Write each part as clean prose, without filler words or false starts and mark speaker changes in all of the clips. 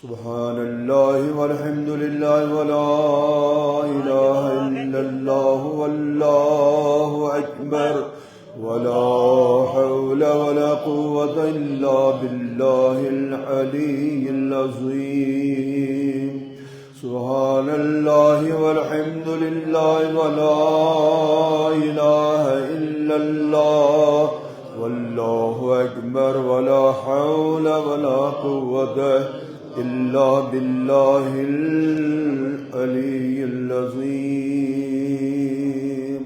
Speaker 1: سبحان الله والحمد لله ولا إله إلا الله والله أكبر ولا حول ولا قوة إلا بالله العلي العظيم سبحان الله والحمد لله ولا إله إلا الله والله أكبر ولا حول ولا قوة إلا بالله العلي العظيم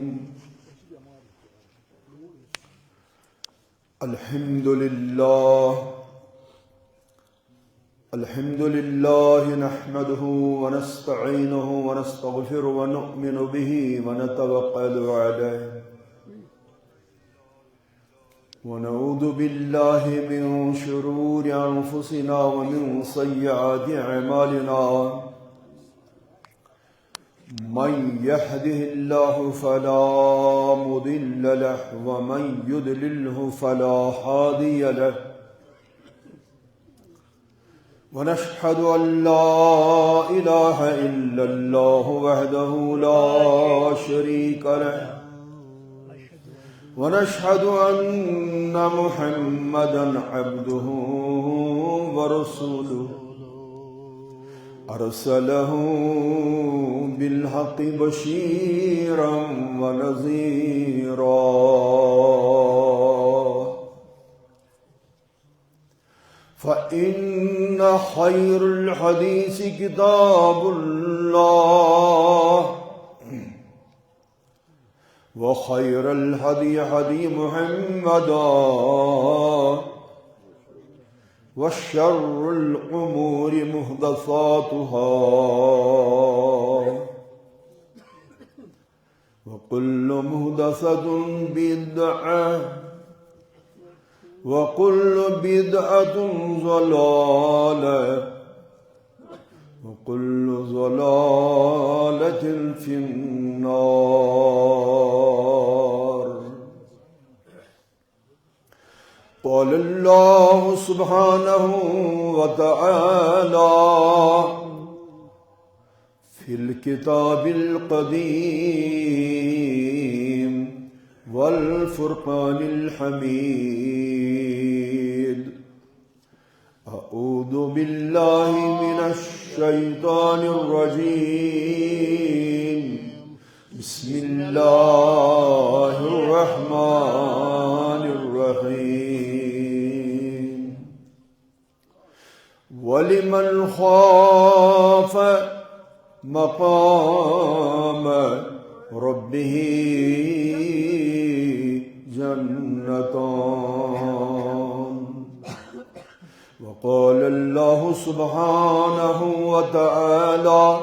Speaker 1: الحمد لله نحمده ونستعينه ونستغفره ونؤمن به ونتوكل عليه ونعوذ بالله من شرور أنفسنا ومن سيئات أعمالنا من يهده الله فلا مضل له ومن يضلله فلا هادي له ونشهد أن لا إله إلا الله وحده لا شريك له ونشهد أن محمدًا عبده ورسوله أرسله بالحق بشيرًا ونذيرًا فإن خير الحديث كتاب الله وخير الهدي هدي محمد وشر الأمور محدثاتها وكل محدثة بدعة وكل بدعة ضلالة وكل ضلالة في النار قال الله سبحانه وتعالى في الكتاب القديم والفرقان الحميد أعوذ بالله من الشيطان الرجيم بسم الله الرحمن الرحيم ولمن خاف مقام ربه جنتان وقال الله سبحانه وتعالى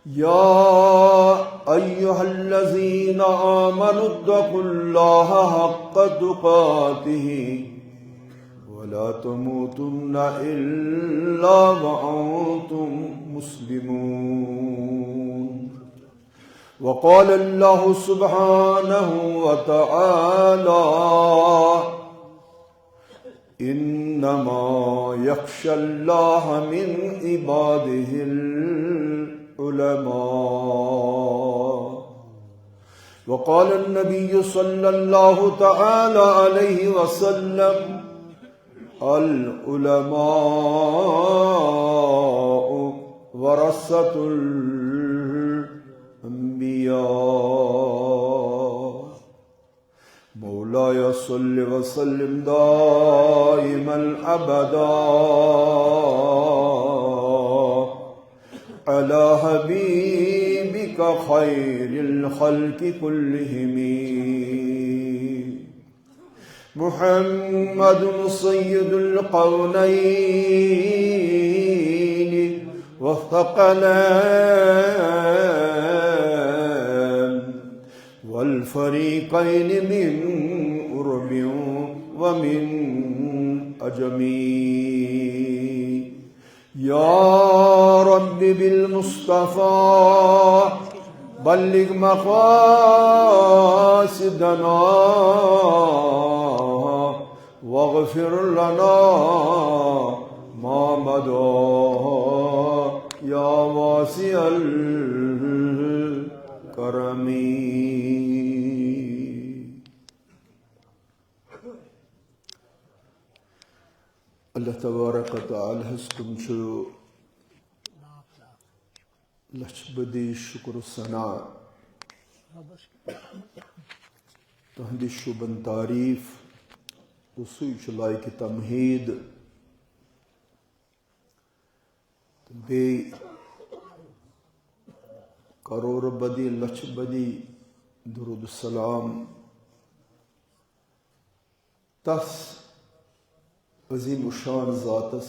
Speaker 1: يا أيها الذين آمنوا اتقوا الله حق تقاته ولا تموتن إلا وأنتم مسلمون وقال الله سبحانه وتعالى إنما يخشى الله من عباده العلماء وقال النبي صلى الله تعالى عليه وسلم العلماء ورثة الأنبياء مولاي صل وسلم دائما أبدا على حبيبك خير الخلق كلهم محمد سيد القونين والثقلين والفريقين من قرب ومن عجم يا رب بالمصطفى بلغ مقاصدنا واغفر لنا ما محمد یا واسع الکرم. اللہ تبارک و تعالی ہس تم لچھ بدی شکر و ثنا تہندِ شبن تعریف سُے لائق تمہید بیٚیہِ کرور بدی لچھ بدی درود السلام تس عظیم الشان ذاتس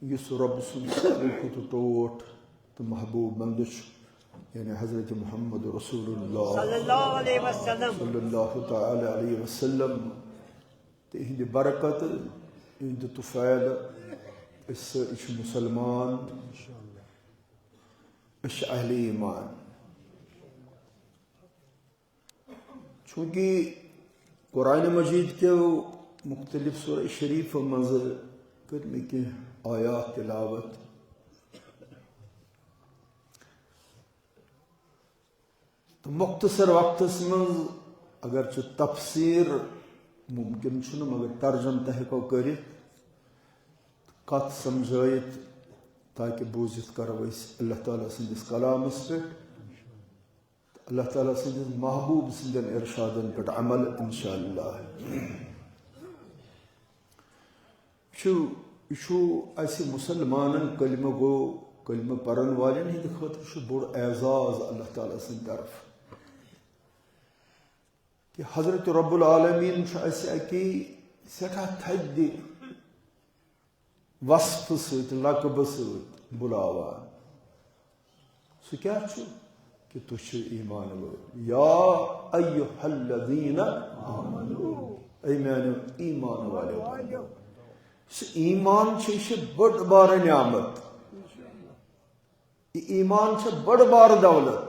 Speaker 1: یس رب سن کھت ٹوٹ تو محبوب بندش یعنی حضرت محمد رسول اللہ صلی اللہ تعالی علیہ وسلم تہند برکت تہند طفیل اس مسلمان اس اہل ایمان. چونکہ قرآن مجید کے مختلف سورہ شریف مز کر میں کی آیات تلاوت تو مختصر وقت من اگرچہ تفسیر ممکن چھنہ مگر ترجم تہ ہیکو کرت کت سمجھائت تاکہ بوزت کرو اس اللہ تعالیٰ سندس کلامس پہ اللہ تعالیٰ سندس محبوب سندن ارشادن پہ عمل انشاءاللہ. یہ اس مسلمانن کلمہ گو کلمہ پرن والن ہند خاطر بوڑ اعزاز اللہ تعالیٰ سند طرف کہ حضرت رب العالمین اکی سٹھا تھد وصف ست لقب ست بلاوان سہ کیا کہ تُہۍ چھِو ایمان وٲلۍ یا ایھا الذین آمنوا اے میانیو ایمان والیو سہ ایمان یہ بڑ بار نعمت یہ ایمان بڑ بار دولت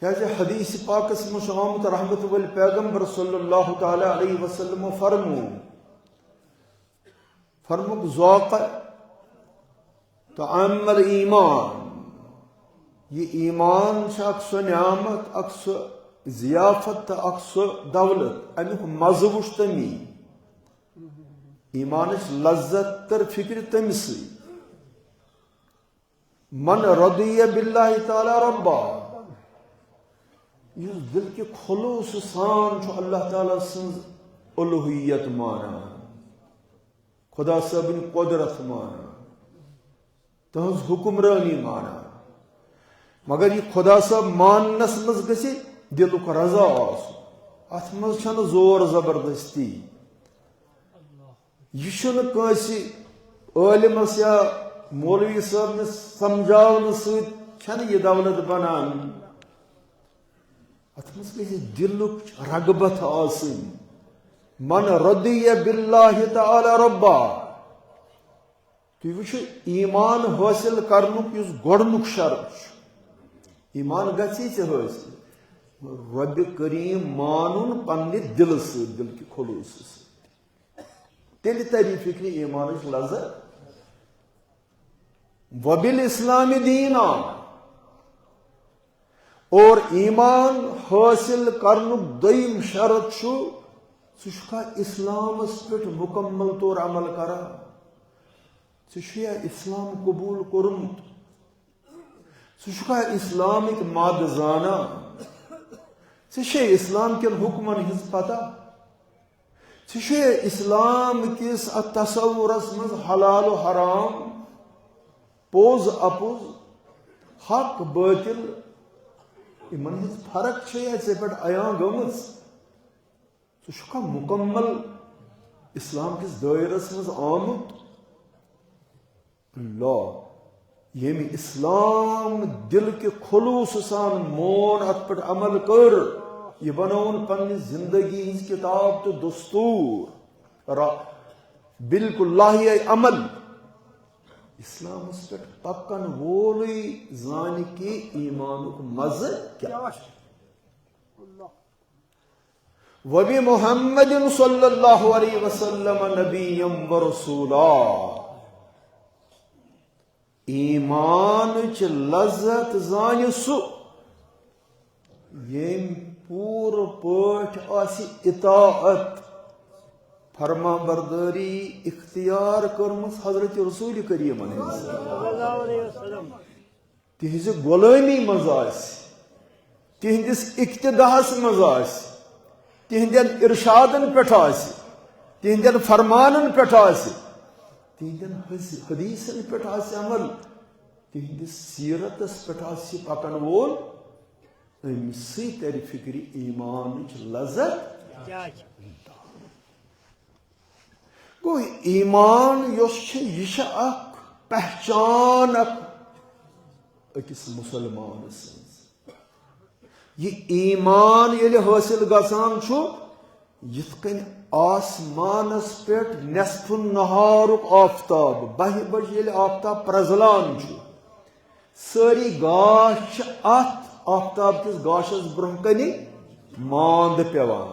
Speaker 1: کیازِ حدیث پاکس مجھ آمت رحمت ول پیغمبر صلی اللہ تعالی علیہ وسلم فرموک ذوق طعام الایمان یہ ایمان اک سو نعمت اک سو ضیافت اک سو دولت امیک مزہ وچ تمی ایمانچ لذت تر فکر تمس من رضی باللہ تعالی ربا اس دل کے خلوص سان اللہ تعالیٰ سنز الوہیت مانا خدا صاحبن قدرت مانا تہذ حکمرانی مانا مگر یہ خدا صاحب ماننس مز گژھِ دلک رضا ات مز چھنہ زور زبردستی یہ چھنہ کٲنٛسہِ عٲلمس یا مولوی صٲبنس سمجھاونہٕ سۭتۍ چھنہ یہ دولت بنان ات مز گژھِ دلک رغبت آسٕنۍ من رضی باللہ تعالی ربا. تُہۍ وٕچھِو ایمان حٲصِل کرنُک یُس گۄڈنیُک شرط چھُ ایمان گژھی ژےٚ حٲصِل رب کریم مانُن پننہِ دلہٕ سۭتۍ دل کہِ خلوٗص سۭتۍ تیٚلہِ تری فکرِ ایمانٕچ لذت. وبالاسلام دینا اور ایمان حٲصِل کرنُک دوٚیِم شرط چھُ ژٕ چھُکھا اسلامس پٮ۪ٹھ مکمل طور عمل کران ژےٚ چھُیا اسلام قبوٗل کوٚرمُت ژٕ چھُکھا اسلامٕکۍ ماد زانان ژےٚ چھے اسلام کٮ۪ن حکمن ہٕنٛز پتہ ژےٚ چھُیا اسلام کِس اتھ تصورس منٛز حلال و حرام پوٚز اپُز حق باطل یمن ہٕنٛز فرق چھےٚ ژےٚ پٮ۪ٹھ عیاں گٔمٕژ ژٕ چھُکھا مکمل اسلام کس دائرس مز آمت اللہ یمی اسلام دل کے خلوص سان مون ات پہ عمل کر یہ بنون پننی زندگی ہز کتاب تو دستور بالکل لاہی عمل اسلام پہ پکن وولے زان کی ایمان مزہ کیا وبمحمد صلی اللہ علیہ وسلم نبیا ورسولا. ایمان چ لذت زان سو یم پور پٲٹھۍ آسہِ اطاعت فرما برداری اختیار کٔرمٕژ حضرت رسول کریم تہذ غلٲمی منٛز آسہِ تہندس اقتداہس منٛز آسہِ تہندین ارشادن پٮ۪ٹھ آسہِ تہندین فرمانن پٮ۪ٹھ آسہِ تہندین حدیثن پٮ۪ٹھ آسہِ عمل تہندس سیرتس پٮ۪ٹھ آسہِ پکن وول امہِ سۭتۍ ترِ فکرِ ایمانٕچ لذت. گوٚو ایمان یۄس چھِ یہِ چھِ اکھ پہچان اکھ أکِس مسلمان سٕنٛز. یہ ایمان ییٚلہِ حٲصِل گژھان چھُ یِتھ کٔنۍ آسمانس پٮ۪ٹھ نصف النہارُک آفتاب 12 بجہِ ییٚلہِ آفتاب پرٛزلان چھُ سٲری گاش چھِ اتھ آفتاب کِس گاشس برٛونٛہہ کنہِ ماند پیوان.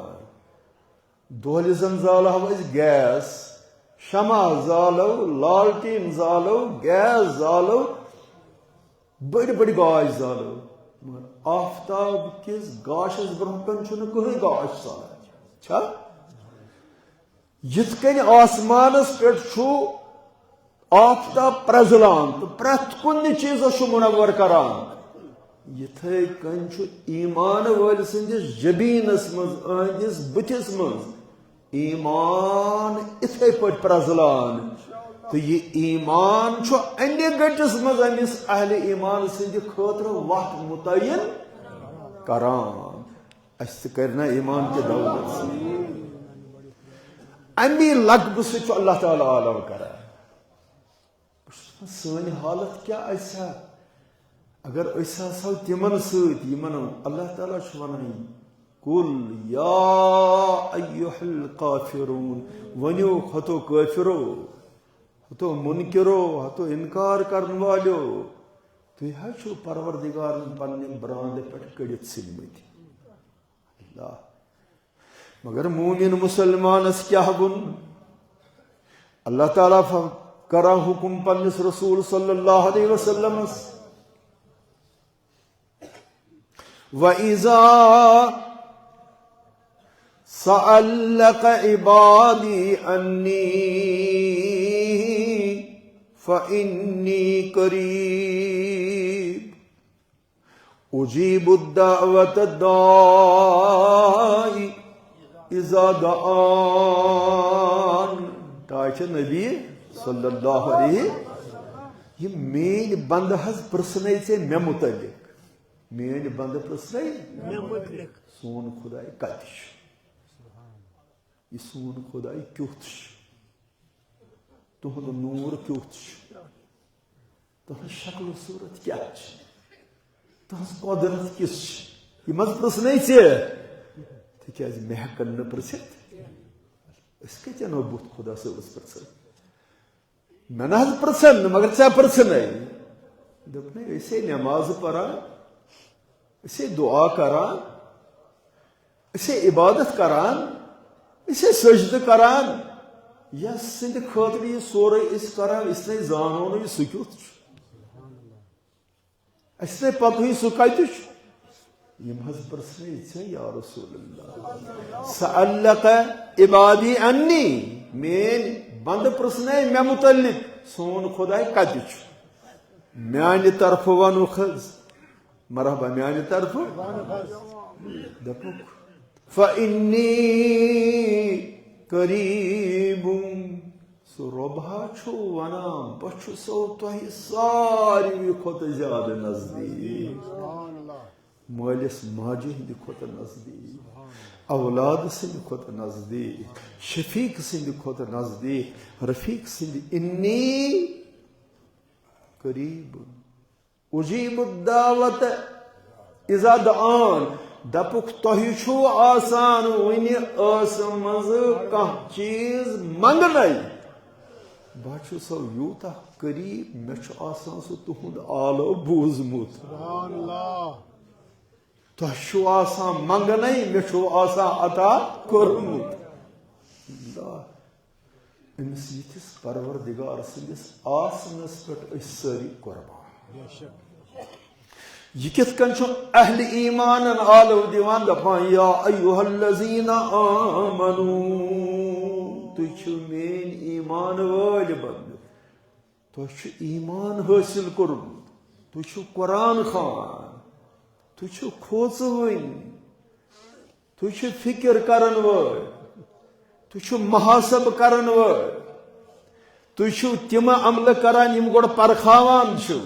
Speaker 1: دۄہلہِ زن زالہو أسۍ گیس شمع زالو لالٹیٖن زالو گیس زالو بٔڑۍ بٔڑۍ گاش زالو مگر آفتاب کِس گاشس برٛونٛہہ کنہِ چھُنہٕ کٕہٕنۍ گاش ژالان چھا. یِتھ کٔنۍ آسمانس پٮ۪ٹھ چھُ آفتاب پرٛزلان تہٕ پرٛٮ۪تھ کُنہِ چیٖزس چھُ مُنور کران یِتھے کٔنۍ چھُ ایمان وٲلۍ سٕنٛدِس جبیٖنس منٛز أہنٛدِس بٕتھِس منٛز ایمان اِتھے پٲٹھۍ پرٛزلان تہٕ یہِ ایمان چھُ اَنہِ گٔٹِس منٛز أمِس اہلِ ایمان سٕنٛدِ خٲطرٕ وتھ مُتعین کران. اَسہِ تہِ کرِ نا ایمان کہِ دولت سۭتۍ اَمی لقبہٕ سۭتۍ چھُ اللہ تعالیٰ عالم کران. سٲنۍ حالت کیٛاہ آسہِ ہا اگر أسۍ آسہو تِمن سۭتۍ یِمن اللہ تعالیٰ چھُ ونان قُل یا ایُّہا الکافرون ؤنِو ہتو کٲفرو ہتو مُنکِرو ہتو اِنکار کرن والیو تُہۍ حظ چھِو پروردگارن پننہِ برٛانٛدٕ پٮ۪ٹھ کٔڑِتھ ژھٕنمٕتۍ. اللہ مگر مومن مسلمانس کیٛاہ ووٚن اللہ تعالیٰ کران حکم پننس رسول صلی اللہ علیہ وسلمس وَإِذَا سَأَلَّكَ عِبَادِي عَنِّي فَإِنِّي قَرِيبٌ أُجِيبُ الدَّعْوَةَ الدَّاعِ إِذَا دَعَانِ. تاچ نبی صلی اللہ علیہ یہ میٛٲنۍ بنٛدٕ حظ پرٛژھنَے ژےٚ مےٚ مُتعلق میٛٲنۍ بنٛدٕ پرٛژھنَے مےٚ مُتعلق سون خۄداے کتہِ چھُ یہِ سون خۄداے کیُتھ چھُ تُہُنٛد نوٗر کیُتھ چھُ تُہٕنٛز شکل و صوٗرت کیٛاہ چھِ تُہٕنٛز قۄدرت کِژھ چھِ یِم حظ پرٛژھنَے ژےٚ تِکیٛازِ مےٚ ہٮ۪کن نہٕ پرٛژھِتھ أسۍ کتہِ اَنو بُتھ خۄدا صٲبس پرٛژھن مےٚ نہ حظ پرٛژھن نہٕ مگر ژےٚ پرٛژھنَے دوٚپنَے أسے نٮ۪مازٕ پران أسے دعا کران أسے عبادت کران أسے سجدٕ کران یس سٕنٛدِ خٲطرٕ یہِ سورُے أسۍ کران أسۍ نے زانو نہٕ سُہ کیُتھ چھُ اَسہِ نے پتہٕے سُہ کتہِ چھُ یِم حظ پرٛژھنَے ژےٚ یا رسول اللہ سألَکَ عِبادی عنی میٛٲنۍ بنٛدٕ پرٛژھنَے مےٚ مُتعلق سون خۄداے کتہِ چھُ میانہِ طرفہٕ ونُکھ حظ مرحبا میانہِ طرفہٕ دوٚپُکھ فإنی قریٖب سُہ رۄب حظ چھُ ونان بہٕ چھُسو تۄہہِ ساروی کھۄتہٕ زیادٕ نزدیٖک مٲلِس ماجہِ ہٕنٛدِ کھۄتہٕ نزدیٖک اولاد سٕنٛدِ کھۄتہٕ نزدیٖک شفیٖق سٕنٛدِ کھۄتہٕ نزدیٖک رفیٖق سٕنٛدِ اِنی قریٖب اُجیٖب الدعوت اِذا دعان دپُکھ تۄہہِ چھُو آسان وُنہِ ٲسہٕ منٛزٕ کانٛہہ چیٖز منٛگنَے بہٕ چھُسو یوٗتاہ قریٖب مےٚ چھُ آسان سُہ تُہُنٛد آلو بوٗزمُت تہٕ آسان منگنے مےٚ چھُ آسان عطا کوٚرمُت أمِس یِتھِس پروردگار سٕنٛدِس آسنس پٮ۪ٹھ أسۍ سٲری قۄربان یہ کِتھ کٔنۍ چھُ اہلِ ایٖمانن آلو دِوان دپان یا ایُہا الذیٖنَ آمنوٗ تُہۍ چھِو میٲنۍ ایٖمان وٲلۍ بنٛدٕ تۄہہِ چھُ ایٖمان حٲصِل کوٚرمُت تُہۍ چھِو قرآن خوان تُہۍ چھِو کھوژوٕنۍ تُہۍ چھِو فِکر کرن وٲلۍ تُہۍ چھِو محاسب کرن وٲلۍ تُہۍ چھِو تِم عملہٕ کران یِم گۄڈٕ پرکھاوان چھِو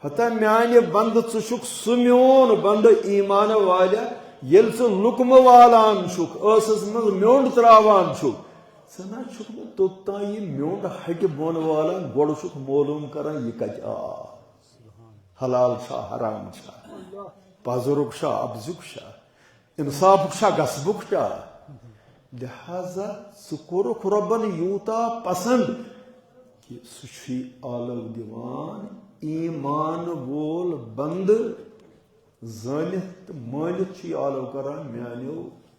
Speaker 1: ہتا میانہِ بنٛدٕ ژٕ چھُکھ سُہ میون بنٛدٕ ایٖمان والیہ ییٚلہِ ژٕ لُکمہٕ والان چھُکھ ٲسس منٛز میوٚنٛڈ تراوان چھُکھ ژٕ نہ چھُکھ نہٕ توٚتام یہِ میوٚنٛڈ ہٹہِ بۄن والان گۄڈٕ چھُکھ معلوٗم کران یہِ کتہِ آو حلال چھا حرام چھا پزرُک چھا ابزُک چھا انصافُک چھا غصبُک چھا لہذا ژٕ کوٚرُکھ رۄبن یوٗتاہ پسنٛد کہِ سُہ چھُے آلو دِوان ایٖمان وول بنٛدٕ زٲنِتھ تہٕ مٲنِتھ چھُ یہِ آلو کران میانیو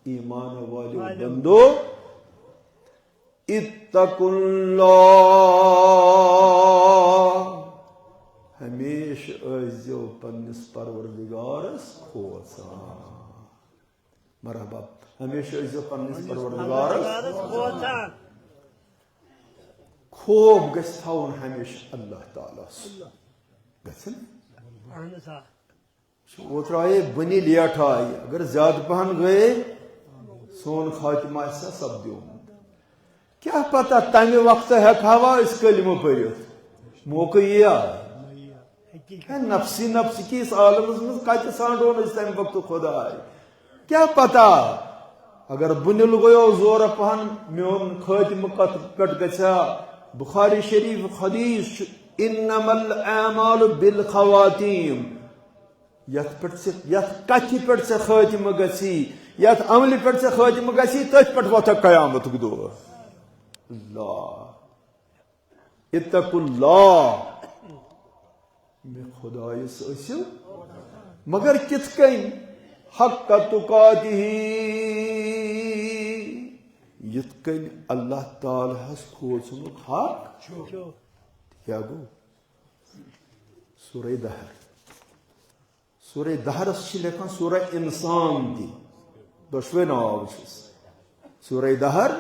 Speaker 1: ایٖمان والیو بنٛدو اتقوا اللہ ہمیشہ ٲسۍزیو پننس پروردگارس کھوژان مرحبا ہمیشہ ٲسۍزیو پننس پروردگارس کھوژان خوف گژھِ تھاوُن ہمیشہ اللہ تعالیٰ گژھن اوترٕ آیے بنی لیٹ آیہِ اگر زیادٕ پہن گٔیے سون خاتمہ آسہِ سپدیومُت کیا پتہ تمہِ وقتہٕ ہٮ۪کہاوا أسۍ کلمہٕ پٔرِتھ موقعہٕ یِیا نفسی نفسی کِس عالمس منٛز کتہِ ژھانڈون أسۍ تمہِ وقتہٕ خۄداے کیا پتہ اگر بُنِل گٔیو زورٕ پہن میون خٲتمہٕ کتھ پٮ۪ٹھ گژھِ ہا بخاری شریف حدیث چھُ انما الاعمال بالخواتیم یتھ کتھِ پٮ۪ٹھ ژےٚ خٲتمہٕ گژھی یتھ عملہِ پٮ۪ٹھ ژےٚ خٲتمہٕ گژھی تٔتھۍ پٮ۪ٹھ وۄتھکھ قیامتُک دۄہ اللہ اتقوا اللہ مےٚ خۄدایس ٲسِو مگر کِتھ کٔنۍ حق تُقاتہِ یِتھ کٔنۍ اللہ تعالیٰ ہس کھوژنُک حق کیا گوٚو سورہ دہر سورہ دہرس چھِ لیکھان سورہ انسان تہِ دۄشوے ناو چھِس سورہ دہر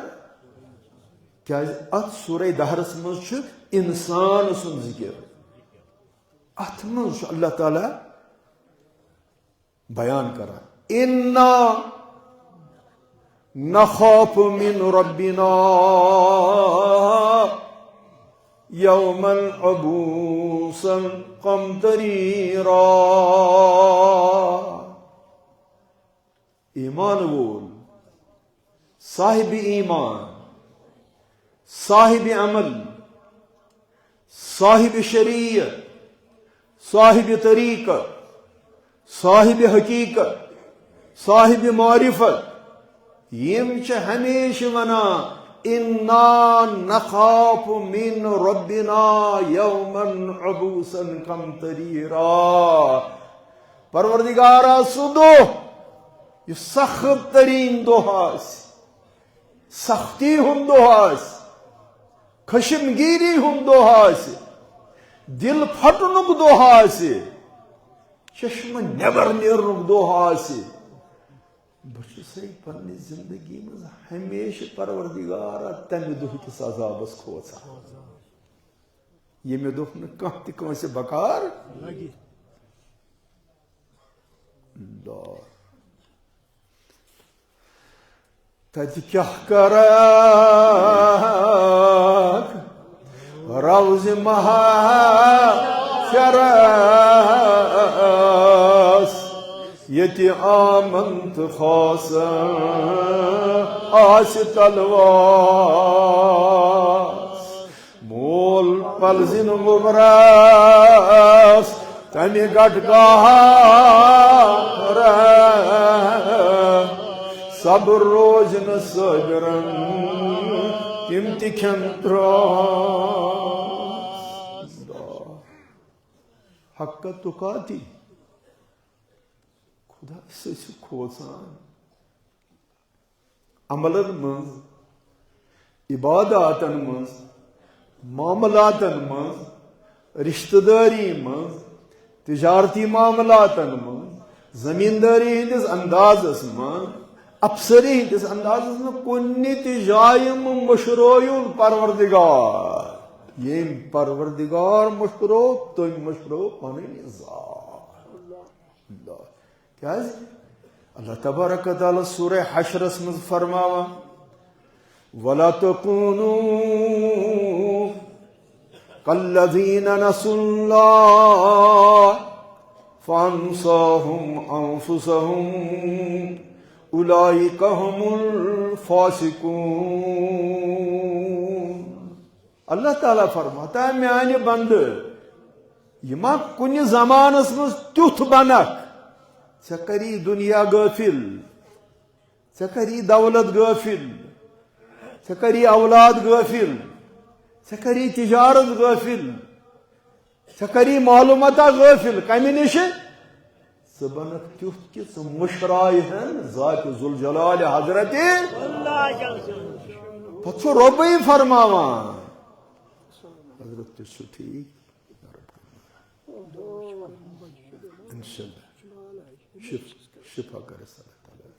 Speaker 1: کیازِ اتھ سورہ دہرس منٛز چھُ انسان سُنٛد ذِکر اتھ منٛز چھُ اللہ تعالیٰ بیان کران اِنا نخاف من ربنا یوما عبوسا قمطریرا ایمان وول صاحب ایمان صاحب عمل صاحب شریعت صاحب طریقہ صاحب حقیقت صاحب معرفت یم چھِ ہمیشہ ونان انا نخاف من ربنا یوما عبوسا قمطریرا پروردگارا سُہ دۄہ یُس سخت ترین دۄہ آسہِ سختی ہُنٛد دۄہ آسہِ خشمگیری ہُنٛد دۄہ آسہِ دل پھٹنُک دۄہ آسہِ چشمہٕ نٮ۪بر نیرنُک دۄہ آسہِ بہٕ چھُسے پننہِ زندگی منٛز ہمیشہ پروردگارا تمہِ دۄہکِس عذابس کھوژان ییٚمہِ دۄہ نہٕ کانٛہہ تہِ کٲنٛسہِ بکار تتہِ کیٛاہ کرکھ روزِ محشرس ییٚتہِ آمن تہٕ خاصن آسہِ تلواس مول پلزِن وُبرس تمہِ گٹکارس صبر روزِ نہٕ صٲبرن تِم تہِ کھٮ۪ن ترٛاس حق تُقاتی خدا سے کھوژان عملن من عباداتن من معاملاتن من رشتہ داری من تجارتی معاملاتن من زمینداری ہندس اندازس من افسری ہندس اندازس من کنی تجائم مشروعون پروردگار یم پروردگار مشرو تم مشرو پنن ذات کیا اللہ تبارک و تعالی سورہ حشرس من فرماوا وَلَا تَكُونُوا كَالَّذِينَ نَسُوا اللَّهَ فَأَنسَاهُمْ أَنفُسَهُمْ أُولَئِكَ هُمُ الْفَاسِقُونَ اللہ تعالیٰ فرماتا ہے میانے بندے یما کن زمانس مز تیوت بنک ژے کری دنیا غافل ژے کری دولت غافل ژے کری اولاد غافل ژے کری تجارت غافل ژے کری معلومات غافل کمی نش ژٕ بنک تیوت کہ ژٕ مشرائہن ذات ذوالجلال حضرت پتہ چھُ رۄبٕے فرماوان حضرت چھُ ٹھیک انشاءاللہ شفا کرے صلی اللہ تعالی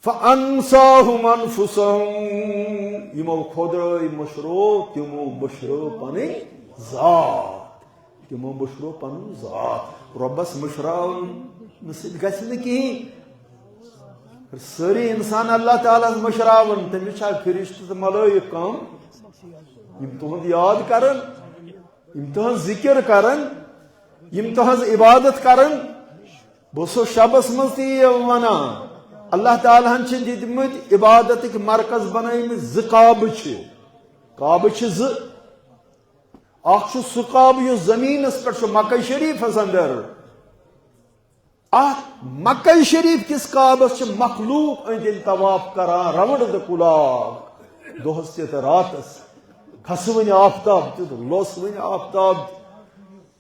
Speaker 1: فَأَنْسَاهُمْ أَنفُسَهُمْ یمو خودرٲے مشرو تمو مشرو پنٕنۍ ذات تمو مشرو پنُن ذات رۄبس مشراونہٕ سۭتۍ گژھِ نہٕ کِہیٖنۍ سٲری انسان اللہ تعالیٰ مشراون تٔمِس چھا فرشتہٕ تہٕ ملٲیِک کم یم تہنٛد یاد کرن یم تہنٛز ذکر کرن یم تہنٛز عبادت کرن بہٕ چھُس شبس منٛز تہِ یی ونان اللہ تعالیٰ ہن چھِ دِتمٕتۍ عبادتٕکۍ مرکز بنٲیمٕتۍ زٕ کعبہٕ چھِ زٕ اکھ چھُ سُہ کعبہٕ یُس زمیٖنس پٮ۪ٹھ چھُ مکہ شریٖفس اندر اتھ مکہ شریٖف کِس کعبس چھِ مخلوق أنٛدۍ أنٛدۍ طواف کران راوُنٛڈ دِ کُلاک دۄہس تہِ تہٕ راتس کھسوٕنۍ آفتاب تہِ تہٕ لوسوٕنۍ آفتاب تہِ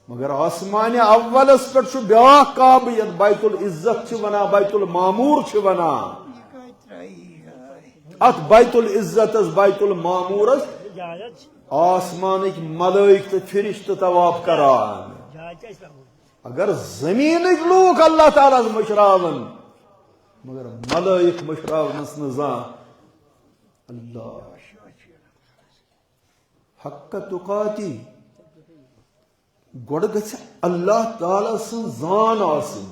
Speaker 1: مگر آسمان اولس پٮ۪ٹھ چھُ بیٛاکھ کعبہٕ یتھ بیت العزت چھِ ونان بیت المعمور چھِ ونان اتھ بیت العزتس بیت المعمورس آسمانٕکۍ ملٲیک تہٕ فرشتہٕ طواف کران اگر زمینٕکۍ لوٗکھ اللہ تعالیٰ ہس مشراون مگر ملٲیک مشراونس نہٕ زانٛہہ اللہ حق تقاتی گۄڈٕ گژھِ اللہ تعالیٰ سٕنٛز زان آسٕنۍ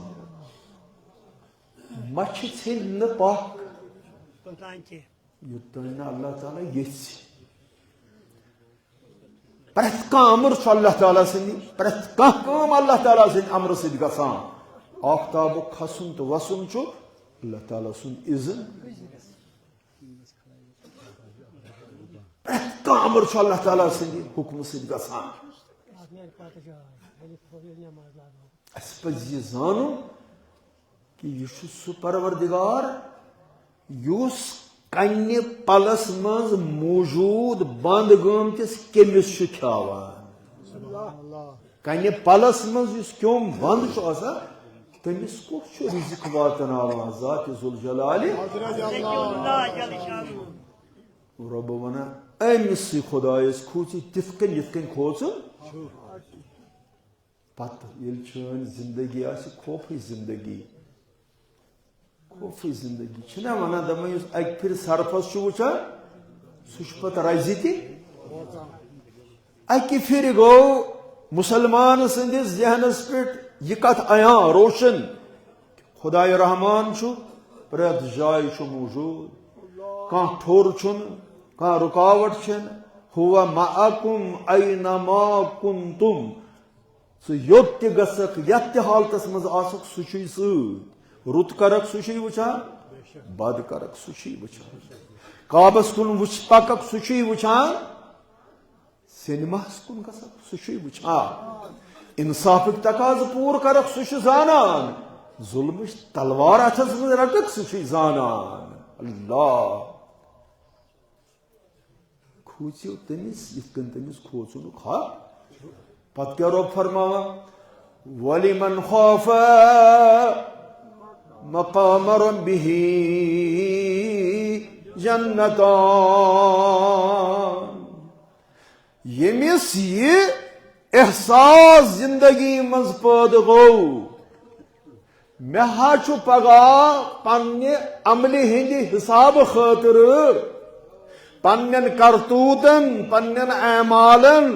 Speaker 1: مچھِ ژھیٚنۍ نہٕ پکھ یوٚتام نہٕ اللہ تعالیٰ یژھِ پرٛٮ۪تھ کانٛہہ امر چھُ اللہ تعالیٰ سٕنٛدِ پرٛٮ۪تھ کانٛہہ کٲم اللہ تعالیٰ سٕنٛدِ امرٕ سۭتۍ گژھان آفتابُک کھسُن تہٕ وسُن چھُ اللہ تعالیٰ سُنٛد اذن پرٛٮ۪تھ کانٛہہ امر چھُ اللہ تعالیٰ سٕنٛدِ حُکمہٕ سۭتۍ گژھان اَسہِ پَزِ یہِ زانُن کہِ یہِ چھُ سُہ پروردگار یُس کنہِ پلس منٛز موٗجوٗد بنٛد گٲمتِس کیٚمِس چھُ کھیاوان کنہِ پلس منٛز یُس کیوٚم بنٛد چھُ آسان تٔمِس کُس چھُ رِزق واتناوان ذات ذوالجلالہِ رۄبہٕ ونان أمسٕے خۄدایس کھوٗژِو تِتھ کٔنۍ یِتھ کٔنۍ کھوژُن پتہٕ ییٚلہِ چٲنۍ زندگی آسہِ خوفٕچ زندگی چھِنا ونان دپان یُس اکہِ پھِرِ سرفس چھُ وٕچھان سُہ چھُ پتہٕ رزِ تہِ اکہِ پھِرِ گوٚو مسلمان سٕنٛدِس ذہنس پٮ۪ٹھ یہِ کتھ عیاں روشن خۄداے رحمان چھُ پرٛٮ۪تھ جایہِ چھُ موٗجوٗد کانٛہہ ٹھوٚر چھُنہٕ کانٛہہ رُکاوٹ چھنہٕ ہُوَ مَعَکُم اَینَما کُنتُم ژٕ یوٚت تہِ گژھکھ یتھ تہِ حالتس منٛز آسکھ سُہ چھُے سۭتۍ رُت کرکھ سُہ چھُے وٕچھان بد کرکھ سُہ چھُے وٕچھان کعبس کُن پککھ سُہ چھُے وٕچھان سینماہس کُن گژھکھ سُہ چھُے وٕچھان انصافٕکۍ تقاضہٕ پوٗرٕ کرکھ سُہ چھُ زانان ظُلمٕچ تلوار اتھس منٛز رٹکھ سُہ چھُے زانان اللہ کھوٗژِو تٔمِس یِتھ کٔنۍ تٔمِس کھوژُنُک حق پتہٕ کیٛاہ رۄب فرماوان وَلِمَنْ خَافَ مَقَامَ رَبِّهِ جَنَّتَانِ. ییٚمِس یہِ احساس زندگی منٛز پٲدٕ گوٚو مےٚ ہا چھُ پگاہ پننہِ عملہِ ہٕنٛدِ حسابہٕ خٲطرٕ پننٮ۪ن کرتوٗتن پننٮ۪ن اعمالن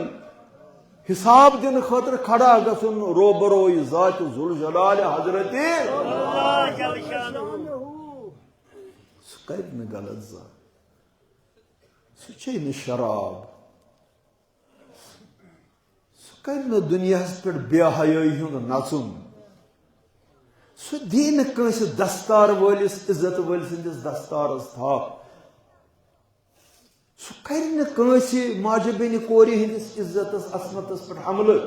Speaker 1: حساب دِنہٕ خٲطرٕ کھڑا گژھُن روبروی ذات ذوالجلال حضرت سُہ کرِ نہٕ غلط زانٛہہ. سُہ چیٚیہِ نہٕ شراب, سُہ کرِ نہٕ دُنیاہس پٮ۪ٹھ بے حیٲیی ہُنٛد نژُن, سُہ دی نہٕ کٲنٛسہِ دستار وٲلِس عزت وٲلۍ سٕنٛدِس دستارس تھپھ, سُہ کرِ نہٕ کٲنٛسہِ ماجہِ بیٚنہِ کورِ ہٕنٛدِس عزتس عصمتس پٮ۪ٹھ حملہٕ,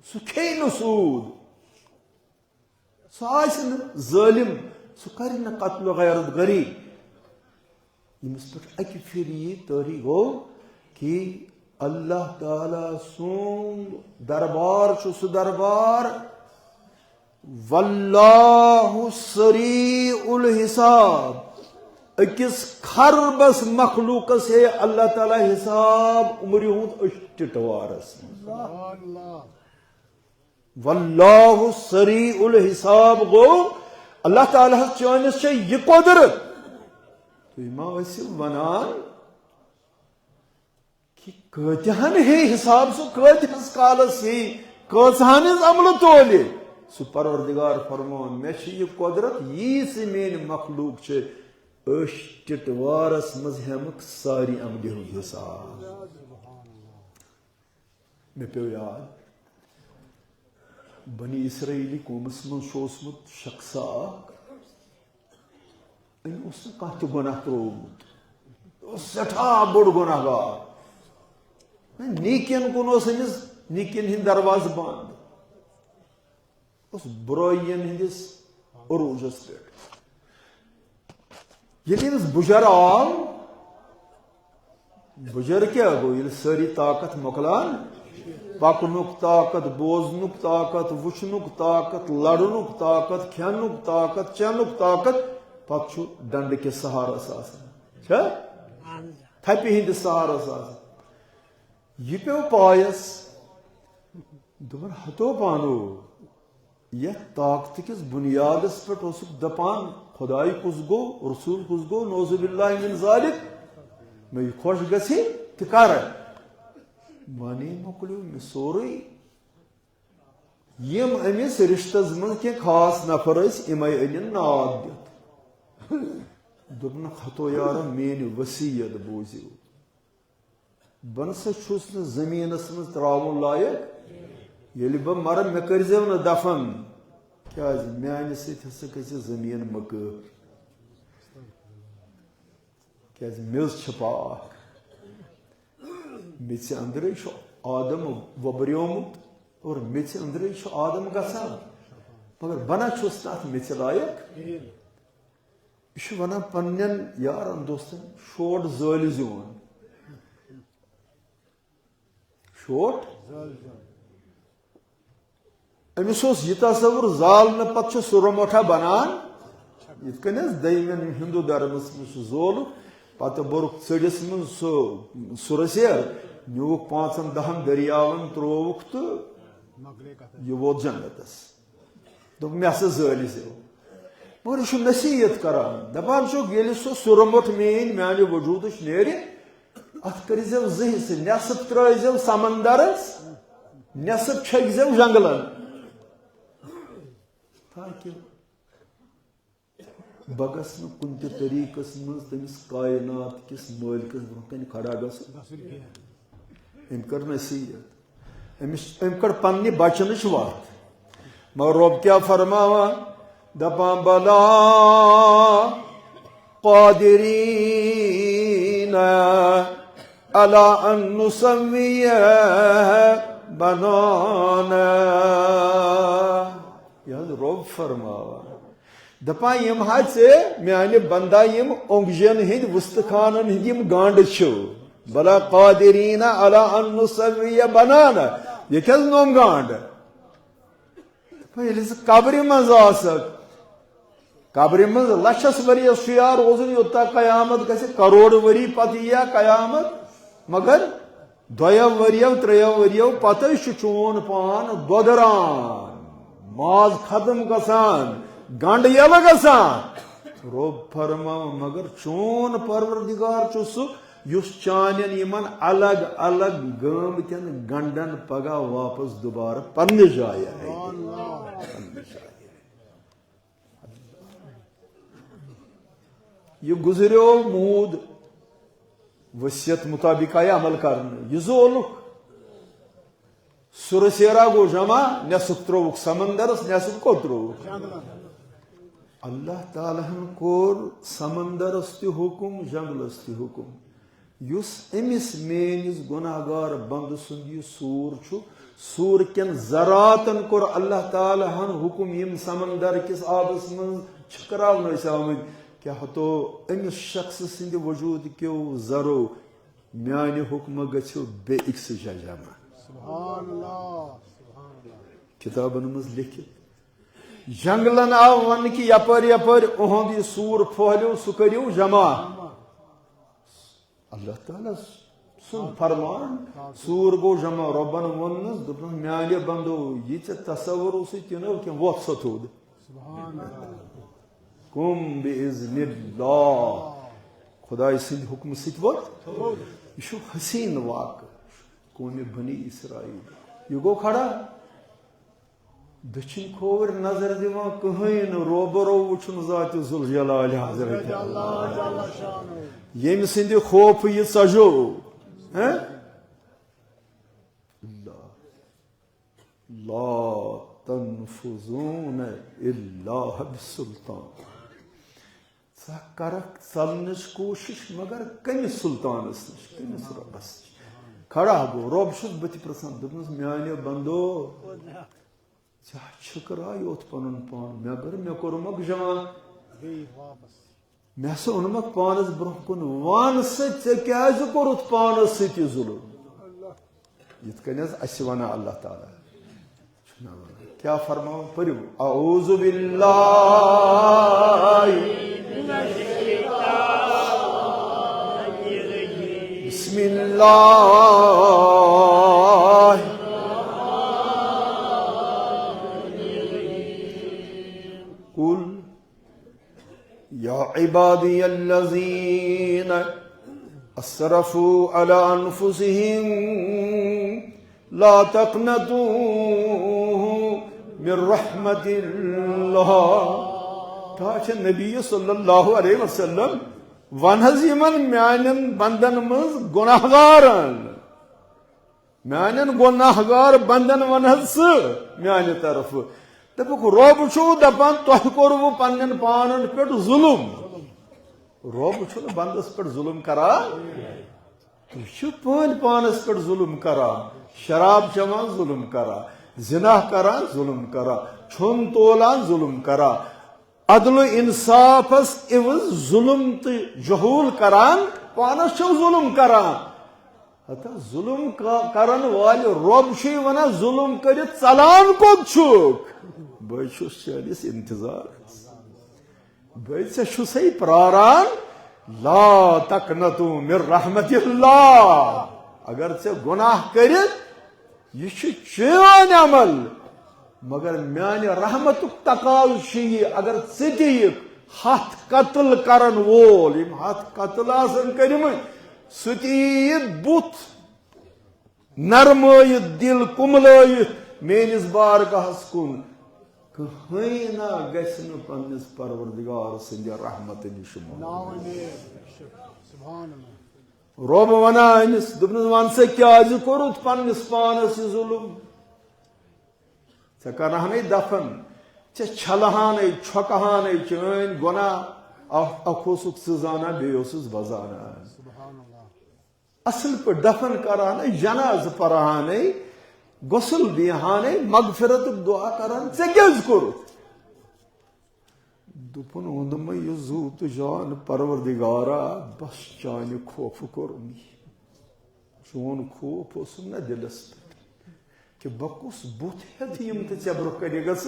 Speaker 1: سُہ کھیٚیہِ نہٕ سوٗد, سُہ آسہِ نہٕ ظٲلِم, سُہ کرِ نہٕ قتل غیرت گری. ییٚمِس پٮ۪ٹھ اکہِ پھِرِ یی تٲری گوٚو کہِ اللہ تعالیٰ سُنٛد دربار چھُ سُہ دربار واللہ سریع الحساب. أکِس خربس مخلوقس ہے اللہ تعالیٰ حساب عمرِ ہُنٛد ٹِٹوارس منٛز. واللہ سریع الحساب گوٚو اللہ تعالیٰ ہس چٲنِس چھےٚ یہِ قۄدرت. تُہۍ ما ٲسِو ونان کہِ کۭتِہن ہے حساب, سُہ کۭتِہس کالس ہے, کۭژہن ہٕنٛز عملہٕ تولہِ. سُہ پروردگار فرمون مےٚ چھِ یہِ قۄدرت, ییٖژ میٲنۍ مخلوق چھِ أچھ ٹِٹوارس منٛز ہٮ۪مکھ سارے عملہِ ہُنٛد حساب. مےٚ پیوٚو یاد بنی اسرائیلی قومس منٛز چھُ اوسمُت شخصا اکھ, أمۍ اوس نہٕ کانٛہہ تہِ گۄناہ ترٛوومُت, اوس سٮ۪ٹھاہ بوٚڑ گۄناہ گار. نیٖکین کُن اوس أمِس نیٖکین ہٕنٛدۍ دروازٕ بنٛد, اوس بُرٲیین ہٕنٛدِس عروٗجس پٮ۪ٹھ. ییٚلہِ أمِس بُجر آو, بُجر کیٛاہ گوٚو ییٚلہِ سٲری طاقت مۄکلان, پکنُک طاقت, بوزنُک طاقت, وٕچھنُک طاقت, لڑنُک طاقت, کھٮ۪نُک طاقت, چٮ۪نُک طاقت, پتہٕ چھُ ڈنڈٕ کِس سہارس آسان, چھا تھپہِ ہٕنٛدِس سہارس آسان. یہِ پیوٚو پایس, دوٚپُن ہتو پانو یتھ طاقتہٕ کِس بُنیادس پٮ۪ٹھ اوسُکھ دپان خۄداے کُس گوٚو, رسوٗل کُس گوٚو, نعوذ باللہ من ذالک, مےٚ یہِ خۄش گژھِ تہِ کرٕ. ونے مۄکلیو مےٚ سورُے. یِم أمِس رشتس منٛز کینٛہہ خاص نفر ٲسۍ یِمے أنِن ناد دِتھ. دوٚپنکھ ہتو یارا میٲنۍ ؤصیت بوٗزِو, بہٕ نسا چھُس نہٕ زٔمیٖنس منٛز ترٛاوُن لایق, ییٚلہِ بہٕ مرٕ مےٚ کٔرۍزیو نہٕ دفن, کیٛازِ میانہِ سۭتۍ ہسا گژھِ زٔمیٖن مقٲف, کیٛازِ میٚژ چھِ پاک. میٚژِ أنٛدرے چھُ آدم وۄبریومُت اور میٚژِ أنٛدرے چھُ آدم گژھان, مگر بہٕ نہ چھُس نہٕ اتھ میٚژِ لایق. یہِ چھُ ونان پننٮ۪ن یارن دوستن شوٹ زٲلۍ زیوٗن, شوٹ. أمِس اوس یہِ تصوُر زالنہٕ پتہٕ چھُ سُہ روموٹھا بنان, یِتھ کٔنۍ حظ دٔیمٮ۪ن ہندوٗ دھرمس منٛز چھُ زولُکھ, پتہٕ بوٚرُکھ ژٔڈِس منٛز سُہ سُرسیر, نیوٗکھ 5-10 دٔریاون ترٛووُکھ تہٕ یہِ ووت جنتس. دوٚپ مےٚ ہسا زٲلۍ زیو. مگر یہِ چھُ نصیحت کران, دپان چھُکھ ییٚلہِ سُہ سُرمُٹھ میٲنۍ وجوٗدٕچ نیرِ, اتھ کٔرۍزیو 2 حِصہٕ, نٮ۪صٕف ترٛٲیزیو سمندرس, نٮ۪صٕف چھٔکۍزیو جنگلن, تاکہِ بہٕ گژھٕ نہٕ کُنہِ تہِ طریٖقس منٛز تٔمِس کاینات کِس مٲلکس برونٛہہ کنہِ کھڑا گژھُن. أمۍ کٔر نصیحت, أمۍ کٔڑ پننہِ بچنٕچ وتھ. مگر رۄب کیٛاہ فرماوان, دپان بلا قادریٖن علی ان نسویہ بنانا. یہِ حظ رۄب فرماوان, دپان یِم حظ ژےٚ میانہِ بندا یِم اوٚنٛگجن ہٕنٛدۍ وُستخانن ہٕنٛدۍ یِم گانٛڈٕ چھِ, بلا قادریٖن علی ان نسویہ بنانا, یہِ کیٛاہ حظ نوٚم گانٛڈ, قبر مز قبر مز لچھس ورس روزن یوتا قیامت گژھِ کروڑ وری پتہ یا قیامت مگر دویو وریو تریو وریو پتہ چون پان دودران ماز ختم گژھان گنڈ یلہ گژھان رب فرماو مگر چون پروردگار چھ سہ یس چانین یمن الگ الگ گمتن گنڈن پگہ واپس دوبارہ پنہ جائے یہ گزریو مود وصیت مطابق آئی عمل کرنے یہ زولک سر سیرا گو جمع نصف تروک سمندرس نصف کو تروک اللہ تعالیٰ کور سمندرس تہ حکم جنگلس تہ حکم یس امس میس گناہگار بند سند یہ سور چھ سور کن ذراتن کور اللہ تعالیٰ حکم یم سمندر کس آبس من چھکراون آمت کیا تو امس شخص سند وجود کیو ذرو میانہ حکم گھو بے اکس جمع سبحان اللہ کتابن مز لکھت جنگلن آو ون کہ یپر یپر اہند یہ سور پھہلیو سہ کریو جمع اللہ تعالیٰ سن فرمان سور گو جمع ربن ونس دپن میانہ بندو یہ تصور تنو کہ ووت سا تھود کم باذن اللہ خدای سند حکم ست ووت یہ حسین واقع قوم بنی اسرائیل یہ گو کھڑا دچن کھور نظر دیوان کہیں روبرو وچن ذات ذوالجلال حضرت یم سند خوف یہ سجو لا تنفذون الا بسلطان ژٕ کرکھ ژلنٕچ کوشش مگر کمس سلطانس نش کمس ربس کھڑا گو رب چھس بتہ پرژھان دپنس میانہ بندو ژےٚ چھکرا یوت پنن پان مے اگر مے کوٚرمکھ جمع مے ہسا اونمکھ پانس برونٛہہ کُن وان سا ژےٚ کیازِ کوٚرُتھ پانس سۭتی ظلم یتھ کٔنۍ حظ اسہِ ونان اللہ تعالیٰ کیا فرماو پٔرِو اعوذ باللہ بسم اللہ قل یا عبادی الذین اسرفوا علی انفسهم لا تقنطوا من رحمت اللہ تا نبی صلی اللہ علیہ وسلم ون حظ یمن میانن بندن مز گناہگارن میانن گناہگار بندن ون حظ سہ میانہ طرف دپک رب چھو دپان تہ کورو پنن پانن پہ ظلم رب چھو بندس پہ ظلم کران تہ پن پانس پہ ظلم کران شراب چوان ظلم کران زنا کران ظلم کران چھن تولان ظلم کران عدل و انصافس عوض ظلم تو جہول کران پانس چھو ظلم کران ہتا ظلم کرن وال رب چھ ونان ظلم کرت ژلان کوت چھک بے چھس چٲنِس انتظار بے ژےٚ چھُسے پراران لا تقنطوا من رحمت اللہ اگر ژےٚ گناہ کرت یہ چون عمل مگر میانہ رحمتک تقاض یہ اگر ژٕ ہتھ قتل کرن وول یم ہتھ قتل آسن کرمت سہ بت نرمائت دل کملائت میانس بارگاہس کن کہیں نہ گژھِ نہٕ پننس پروردگار سند رحمت نش رب ونان امس دپنس ون سا کیازِ کوٚرُتھ پننس پانس یہ ظلم ژےٚ کرناہنے دفن ژےٚ چھلہانے چھۄکہانے چٲنۍ گۄناہ اکھ اوسُکھ ژٕ زانان بیٚیہِ اوسُس بہٕ زانان اصل پٲٹھۍ دفن کرہانے جنازٕ پرہانے غسل دِہانے مغفرتُک دعا کران ژےٚ کیازِ کوٚرُتھ دوٚپُن ووٚنُم یہِ زُو تہٕ جان پروردگارا بس چانہِ خوفہٕ کوٚرُم چون خوف اوسُم نہ دلس پٮ۪ٹھ کہ بکس بت ہیت یم تو ے برہ کن گھس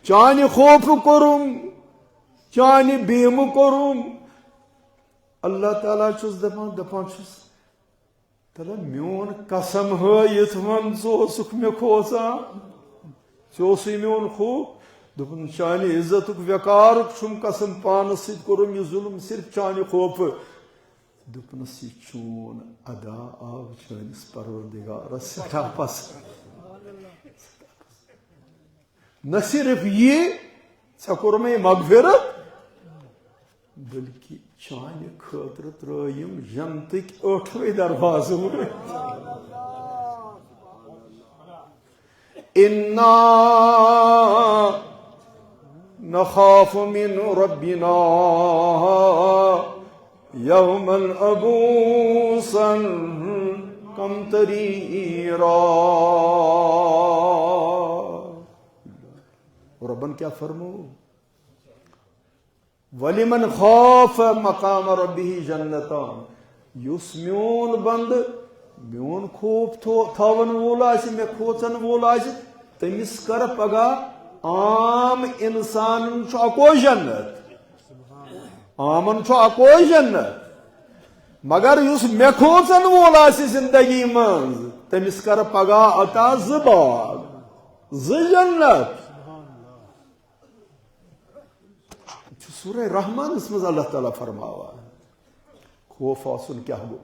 Speaker 1: چانہ خوف کورم چانہ بیم کورم اللہ تعالیٰ چھس دپان چھس تلا میون قسم ہائت ون ثوسک مے کھوژان ثوسی میون خوف دپن چانہ عزت وقار چھم قسم پانس ست کورم یہ ظلم صرف چانہ خوف دپنس یہ چون ادا آو چانس پروردگارس سٹھا پسند نہ صرف یہ ژے کور مے مغفرت بلکہ چانہ خاطر ترٲیِم جنتٕکۍ ٲٹھوے دروازٕ انا نخاف من ربنا یوما عبوسا قمطریرا ربن کیا فرمو وَلِمَنْ خَافَ مَقَامَ رَبِّهِ جَنَّتان یُس میون بند میون خوف تھاون وول آسہِ مے کھوژن وول آسہِ تٔمِس کر پگاہ عام انسانن چھُ اکوے جنت عامن چھُ اکوے جنت مگر یُس مے کھوژن وول آسہِ زندگی منٛز تٔمِس کر پگاہ عطا زٕ باغ زٕ جنت سورہ رحمان اس میں اللہ تعالیٰ فرماوا خوف آسن کیا گو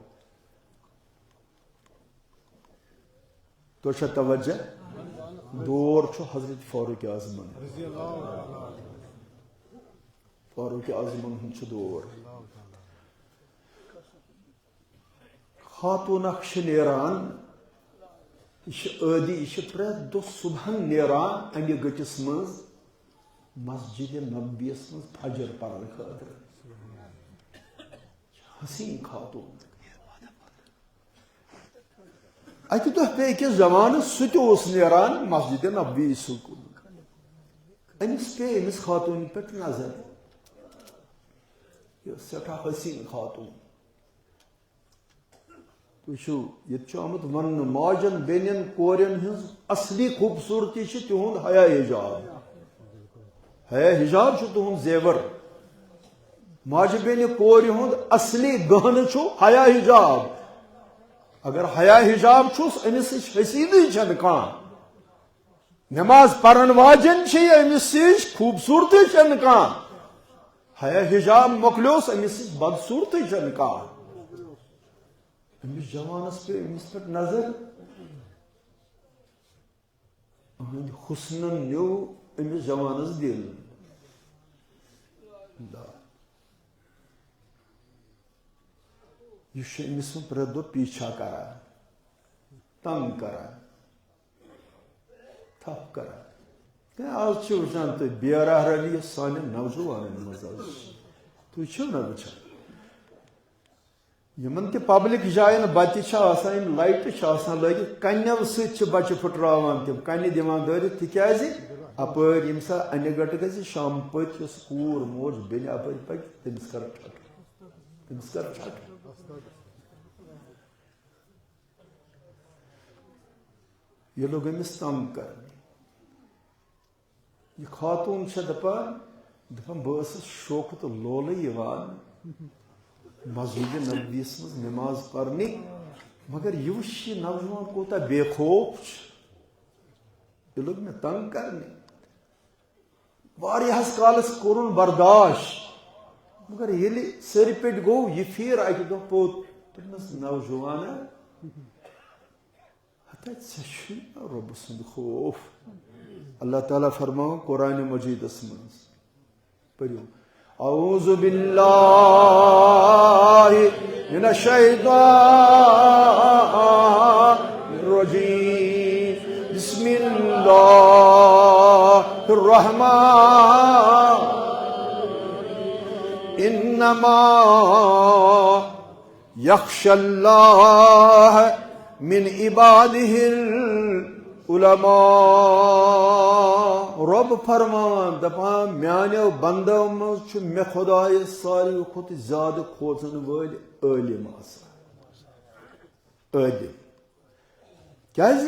Speaker 1: تو چھا توجہ دور چھو حضرت فاروق اعظمن فاروق اعظمن ہن چھو دور خاتون اکھ نیران یہ عادی یہ پرٛٮ۪تھ دۄہ صبحن نیران امہِ گٔٹِس منٛز مسجد نبویس من فجر پرن خاطر حسین خاتون اتہ دہ پہ أکس زمانہ سہ تہ نیران مسجد نبوی سکون امس پہ امس خاتون پہ نظر یہ سٹھا حسین خاتون تھی یہ آمت ون ماجن بینن کورین ہز اصلی خوبصورتی تہد حیا حجاب حیا حجاب تہد زیور ماجہ بین کور ہند اصلی گہن حیا حجاب اگر حیا حجاب چھس امس حسینی چھ کان نماز پرن واجن امس سچ خوبصورتی چھ کان حیا حجاب مکلیوس امس بدصورتی چھ کان امس جوانس پہ امس پہ نظر اہند حسنن نیو امس جوانس دل یہ امس پرٛٮ۪تھ دۄہ پیچھا کران تنگ کران تھپ کران آز وچان تھی بیرا رلی سان نوجوان مز تھی نا وچان یمن تہ پبلک جائن بتہ لائٹہ لگت کنو ست بچہ پھٹراوان تم کنہ دِوان دٲرِتھ تکیازِ اپٲرۍ ییٚمہِ ساتہٕ انہِ گٹہٕ گژھِ شام پٔتۍ یۄس کوٗر موج بیٚنہِ اپٲرۍ پکہِ تٔمِس کر ٹھٹھ تٔمِس کر ٹھٹھ یہ لوگ امس تنگ کرنے یہ خاتون دپان بہٕ شوقہ تو لولے یوان مسجد نبویس مز نماز پرنی مگر یہ وچھ یہ نوجوان کوتا بے خوف یہ لوگ میں تنگ کرنے واریاہس کالس کورن برداشت مگر ییٚلہِ سر پٮ۪ٹھ گوٚو یہ پھیر اکہ دۄہ پوٚت دوٚپنس نوجوانا رب سند خوف اللہ تعالیٰ فرماؤ قرآن مجید من پڑھو اعوذ باللہ من الشیطان الرجیم بسم اللہ الرحمن انما یخشی اللہ من عباده العلماء رب فرمان دپان میانو بندو مز مے خدای ساروی کھت زیادہ کھوژن ول عالم آسان عالم کیازِ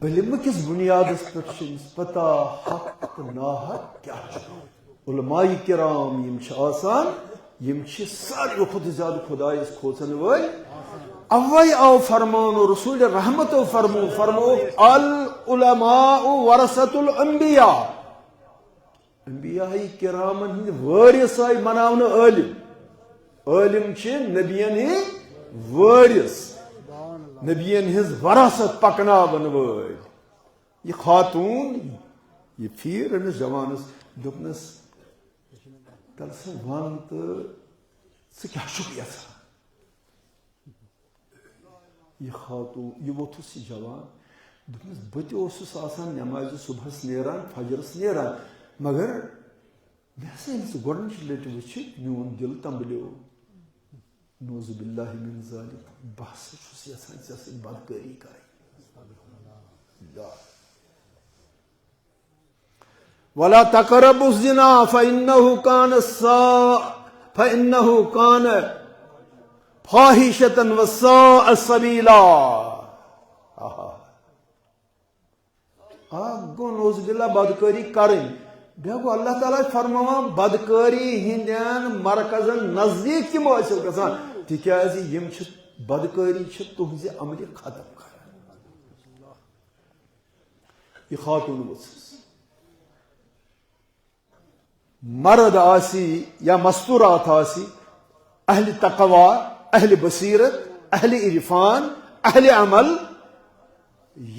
Speaker 1: علم کس بنیاد پہ پتہ حق تو ناحق کیا علماء کرام یم ساروی کھت زیادہ خدایس کھوژن ول اوے آو فرمان رسول رحمت فرمو العلماء ورثۃ الانبیاء انبیاء کرامن ہند وارث آئی مناون عالم نبین ہند وارث نبین ہز وراثت پکناون ول یہ خاتون یہ پھیر امس جوانس دپنس تل سا ون تو کیا یژھان یہ خاتون یہ ووتھس یہ جوان دپنس بہٕ تہِ اوسُس آسان نمازِ صبحس نیران فجرس نیران مگر مےٚ ہسا ییٚلہِ سُہ گۄڈنِچ لٹہِ وٕچھِتھ میون دل تمبلیو نوز باللہ من ذالک بہٕ ہسا چھُس یژھان ژےٚ سۭتۍ بدکٲری کرٕنۍ ولا تقربوا الزنا فإنه كان فاحشة وساء سبيلا گو نوز باللہ بدکاری کریں بیٚیہِ گو اللہ تعالیٰ فرماوان بدکاری ہندین مرکزن نزدیک تم حٲصِل گژھان تِکیازِ یم چھِ بدکاری چھِ تُہنزِ عملہِ ختم کران یہ خاتون ؤژھٕس مرد آسی یا مستورات آسی اہل تقوی اہل بصیرت اہل عرفان اہل عمل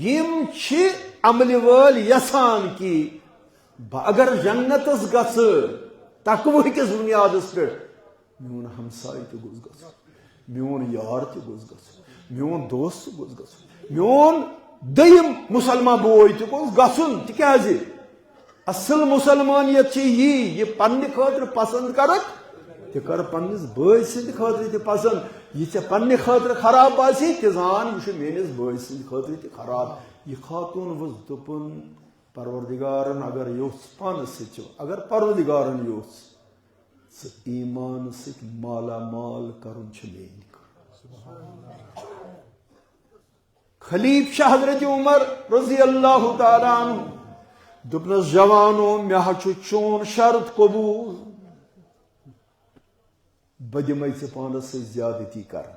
Speaker 1: یم چھ عمل ول یسان کی اگر جنتس گژھ تقوی کس بنیادس پہ میون ہمسائے تہ گوٚژھ گژھُن میون یار تہ گوٚژھ گژھُن میون دوست تہ گوٚژھ گژھُن میون دٔیِم مسلمان بوے تہ گوٚژھ گژھُن تِکیازِ اصل مسلمانیت یہ پنہ خاطر پسند کرک تہ کر پنس بٲے سٕنٛدِ خاطرٕ تہ پسند یہ ژےٚ پنہ خاطرٕ خراب باسی تہ زان یہ چھُ میٲنِس بٲے سٕنٛدِ خاطرٕ تہ خراب یہ خاتون ؤژھ دوٚپُن پروردگارن اگر یوٚژھ پانس سۭتۍ اگر پروردگارن یوٚژھ ژٕ ایمان سۭتۍ مالا مال کرُن چھُ میٲنۍ کٲم خلیف شاہ حضرت عمر رضی اللہ تعالیٰ عنہ دپنس جوانو مے ہا چھُ چون شرط قبول بہ دمے ژےٚ پانس سۭتۍ زیادتی کران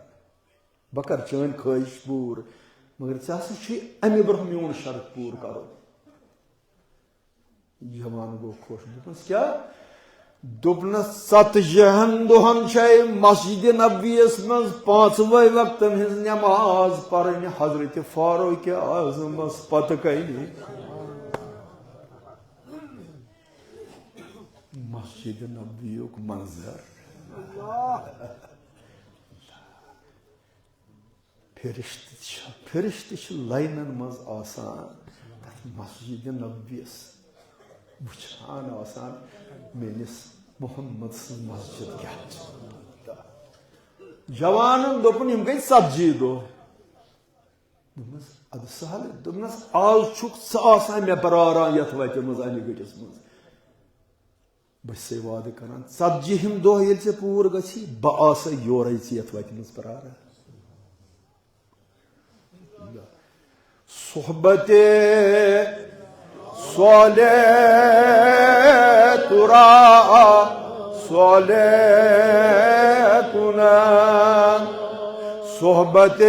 Speaker 1: بہ کر چٲنۍ خٲہِش پوٗرٕ مگر ژےٚ ہسا چھُے امہِ برونٛہہ میون شرط پوٗرٕ کرُن جوان گو خوش دپنس کیا دپنس 70 دۄہن چھے مسجد نبویس منٛز 5 وقتن ہٕنٛز نماز پرٕنۍ حضرت فاروق اعظمس پتہٕ کنہِ مسجد نبویُک منظر فرشتہ چھ لائنن مز آسان تتھ مسجد نبویس وچھان آسان میٲنِس محمد سٕنٛز مسجد کیا جوانن دوٚپُن یِم گٔے 40 دۄہ دوٚپمس ادٕ سہل دوٚپنس آز چھُکھ ژٕ آسان مےٚ پراران یتھ وتہِ منٛز انہِ گٔٹِس منٛز بہٕ چھسے وعدٕ کران 40 دۄہ ییٚلہِ ژےٚ پوٗرٕ گژھی بہٕ آسے یورے ژےٚ یتھ وتہِ منٛز پراران صحبت صالح ترا صالح کنا صحبت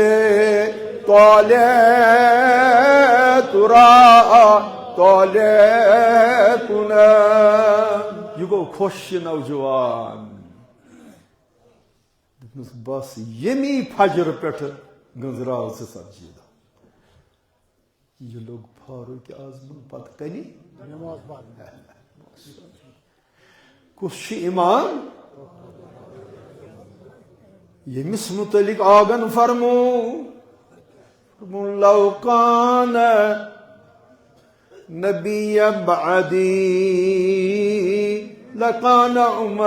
Speaker 1: طالح ترا طالح کنا یہ گو خوش نوجوان بس یمی فجر پٹھ گنزراو 40 دۄہ یہ لوگ فاروق اعظمن پتہ کنی کس ایمان یمس متعلق آگن فرمو لو کان نبی بعدی لکان عمر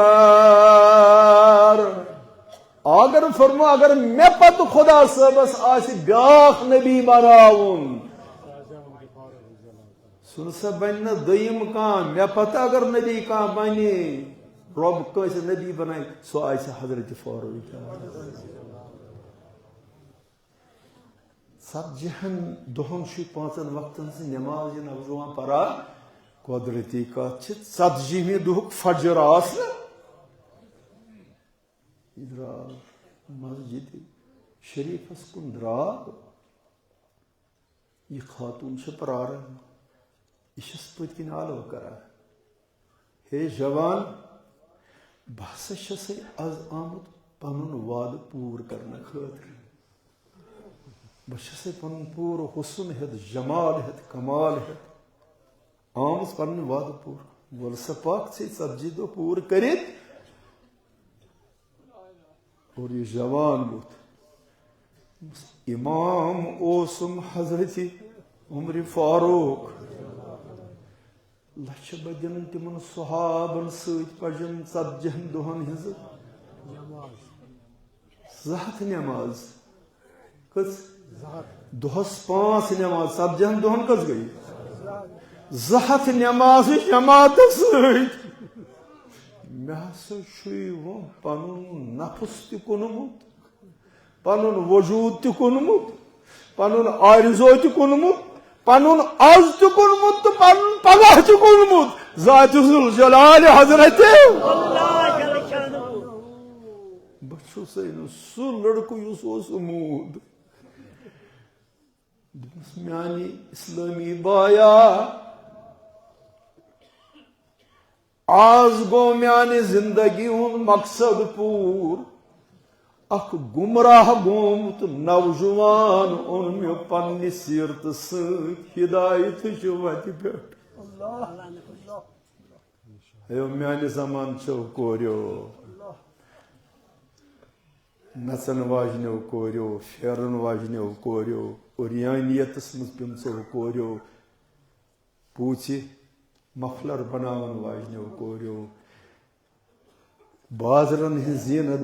Speaker 1: اگر فرمو اگر میں پتہ خدا صاحبس آس بیاکھ نبی بناون سن سا بن دم کان مے پتہ اگر نبی کان بنی رب کس نبی بنائے سو آس حضرت فاروق ژتجیہن دۄہن چھُ پانٛژن وقتن ہٕنٛز نٮ۪ماز یہِ نوجوان پران قۄدرتی کتھ چھِ ژتجیہمہِ دۄہُک فجر آسنہٕ یہِ درٛاو مسجد شریفس کُن درٛاو یہِ خاتوٗن چھِ پراران یہِ چھس پٔتۍ کِنۍ آلو کران ہے جوان بہٕ ہسا چھسے آز آمُت پنُن وعدٕ پوٗرٕ کرنہٕ خٲطرٕ بہٕ چھسے پنُن پوٗرٕ حسن ہیٚتھ جمال ہیٚتھ کمال ہیٚتھ آمٕژ پنُن وعدٕ پوٗرٕ وۄل سا پکھ ژے ژتجی دۄہ پوٗرٕ کٔرِتھ اور یہِ جوان بُتھ امام اوسُم حضرت عمر فاروق لچھِ بدٮ۪ن تِمن صحابن سۭتۍ پجن ژتجیہن دۄہن ہٕنٛزٕ 200 نٮ۪ماز کٔژ دۄہس 5 نٮ۪ماز 70 دۄہن کٔژ گٔے 200 نٮ۪مازٕ جماعتس سۭتۍ مےٚ ہسا چھُے وۄنۍ پنُن نفس تہِ کُنمُت پنُن وجوٗد تہِ کُنمُت پنُن آرزو تہِ کُنمُت پنُن آز تہِ کُنمُت تہٕ پنُن پگاہ تہِ کُنمُت ذاتِ ذوالجلالِ حضرت بہٕ چھُسے نہٕ سُہ لڑکہٕ یُس اوس اُموٗد دوٚپمَس میانہِ اسلٲمی بایا آز گوٚو میانہِ زندگی ہُنٛد مقصد پوٗرٕ اکھ گمراہ گوٚمُت نوجوان اوٚن مےٚ پننہِ سیرتہٕ سۭتۍ ہدایتٕچہِ وتہِ پٮ۪ٹھ ہے میانہِ زمانچو کوریو نژن واجنیو کوریو پھیرن واجنیو کوریو اُریانیتس منٛز پیمژو کوریو پوٗژِ مفلر بناون واجنیو کوریو بازرن ہٕنٛز زیٖنت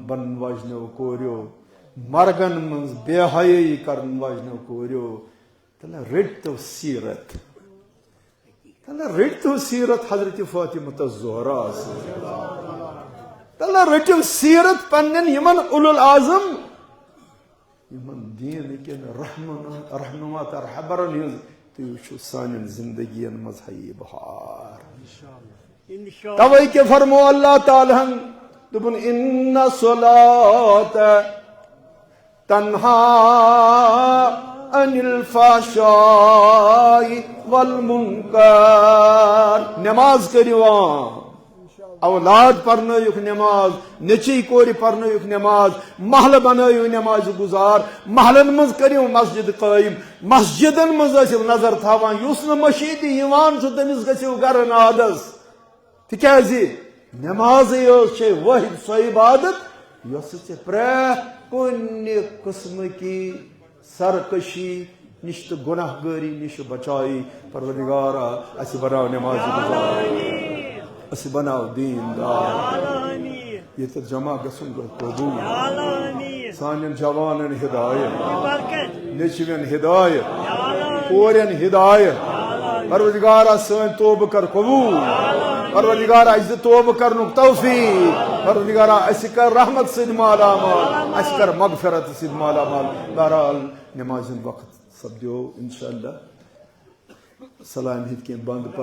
Speaker 1: بنن واجنیو کوریو مرگن منٛز بے حیٲیی کرن واجنیو کوریو تلہ رٔٹتو سیرت رٔٹتو سیرت حضرت فاطمہ الزہرا تلہ رٔٹِو سیرت پننٮ۪ن یِمن اُلُل العظم یِمن دیٖنٕکٮ۪ن رہنما تہٕ رہبرن ہٕنٛز تُہۍ وٕچھِو سانٮ۪ن زندگین منٛز ہایی بہار توے کہ فرمو اللہ تعالیٰ ہن دوٚپُن اِنَّ الصَّلَاةَ تنہا عن الفحشاء والمنکر نماز کٔرِو عام اولاد پرنٲیُکھ نماز نیٚچِی کورِ پرنٲیُکھ نماز محلہٕ بنٲیِو نمازِ گُزار محلن منٛز کٔرِو مسجد قٲیِم مسجدن منٛز ٲسِو نظر تھاوان یُس نہٕ مشیٖدِ یِوان چھُ تٔمِس گٔژھِو گرٕ نادس تِکیٛازِ نمازٕے ٲس چھے وٲحد سۄ عبادت یۄسہٕ ژےٚ پرٛٮ۪تھ کُنہِ قٕسمٕکی سرکشی نِش تہٕ گۄناہ گٲری نِش بچایی پروردگارا اَسہِ بناو نمازِ گُزار اَسہِ بناو دیٖندار ییٚتٮ۪تھ جمع گژھُن گوٚو قبوٗل سانٮ۪ن جوانن ہدایت نیٚچوٮ۪ن ہدایت کورٮ۪ن ہدایت پروردگارا سٲنۍ توبہٕ کر قبوٗل پروردگارا اَسہِ دِ توبہٕ کرنُک توفیٖق پروردگارا اَسہِ کر رحمت سۭتۍ مالا مال اَسہِ کر مغفرت سۭتۍ مالا مال بہرحال نمازِ ہُنٛد وقت سپدیو انشاء اللہ سلامہِ ہِنٛدۍ کینٛہہ بنٛد